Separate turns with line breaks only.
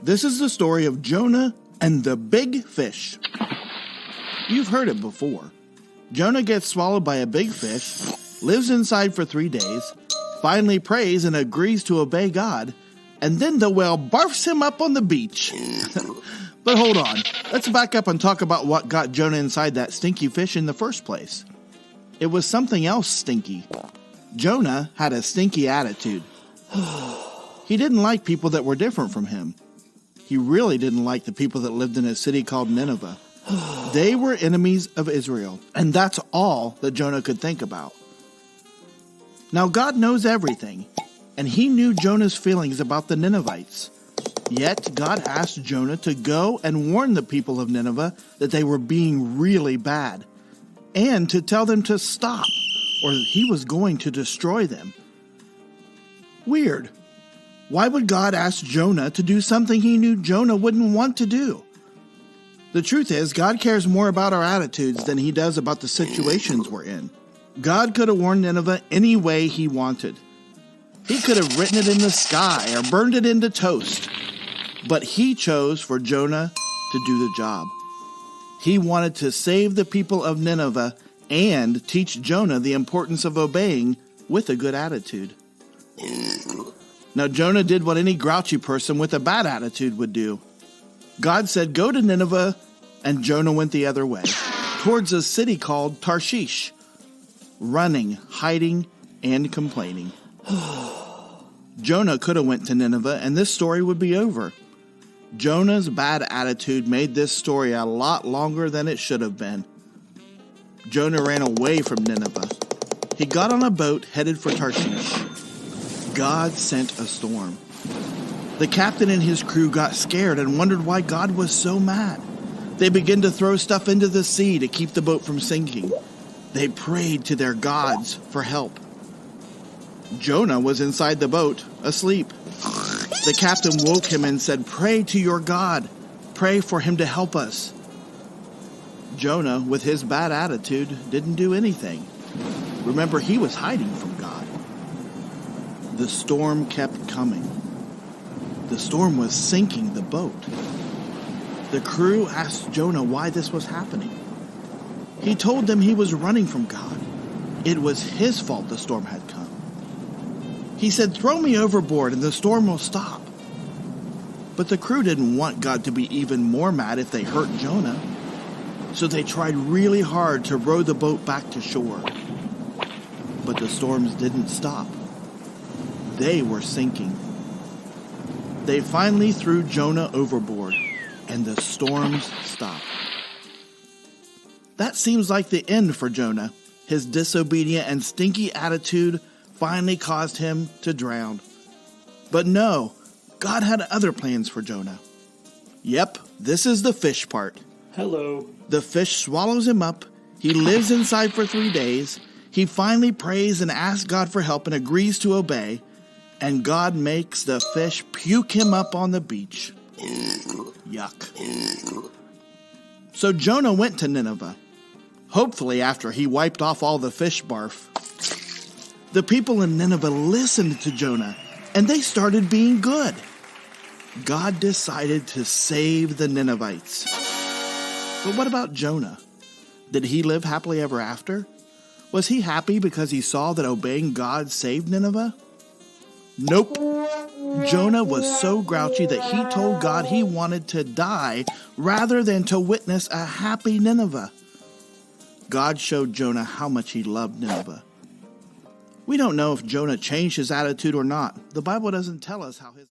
This is the story of Jonah and the big fish. You've heard it before. Jonah gets swallowed by a big fish, lives inside for 3 days, finally prays and agrees to obey God, and then the whale barfs him up on the beach. But hold on, let's back up and talk about what got Jonah inside that stinky fish in the first place. It was something else stinky. Jonah had a stinky attitude. He didn't like people that were different from him. He really didn't like the people that lived in a city called Nineveh. They were enemies of Israel, and that's all that Jonah could think about. Now God knows everything, and he knew Jonah's feelings about the Ninevites. Yet God asked Jonah to go and warn the people of Nineveh that they were being really bad, and to tell them to stop, or he was going to destroy them. Weird. Why would God ask Jonah to do something he knew Jonah wouldn't want to do? The truth is, God cares more about our attitudes than he does about the situations we're in. God could have warned Nineveh any way he wanted. He could have written it in the sky or burned it into toast. But he chose for Jonah to do the job. He wanted to save the people of Nineveh and teach Jonah the importance of obeying with a good attitude. Now, Jonah did what any grouchy person with a bad attitude would do. God said, go to Nineveh, and Jonah went the other way, towards a city called Tarshish, running, hiding, and complaining. Jonah could have went to Nineveh, and this story would be over. Jonah's bad attitude made this story a lot longer than it should have been. Jonah ran away from Nineveh. He got on a boat headed for Tarshish. God sent a storm. The captain and his crew got scared and wondered why God was so mad. They began to throw stuff into the sea to keep the boat from sinking. They prayed to their gods for help. Jonah was inside the boat, asleep. The captain woke him and said, pray to your God. Pray for him to help us. Jonah, with his bad attitude, didn't do anything. Remember, he was hiding from God. The storm kept coming. The storm was sinking the boat. The crew asked Jonah why this was happening. He told them he was running from God. It was his fault the storm had come. He said, throw me overboard and the storm will stop. But the crew didn't want God to be even more mad if they hurt Jonah. So they tried really hard to row the boat back to shore. But the storms didn't stop. They were sinking. They finally threw Jonah overboard, and the storms stopped. That seems like the end for Jonah. His disobedient and stinky attitude finally caused him to drown. But no, God had other plans for Jonah. Yep, this is the fish part.
Hello.
The fish swallows him up. He lives inside for 3 days. He finally prays and asks God for help and agrees to obey. And God makes the fish puke him up on the beach. Yuck. So Jonah went to Nineveh, hopefully after he wiped off all the fish barf. The people in Nineveh listened to Jonah, and they started being good. God decided to save the Ninevites. But what about Jonah? Did he live happily ever after? Was he happy because he saw that obeying God saved Nineveh? Nope. Jonah was so grouchy that he told God he wanted to die rather than to witness a happy Nineveh. God showed Jonah how much he loved Nineveh. We don't know if Jonah changed his attitude or not. The Bible doesn't tell us how his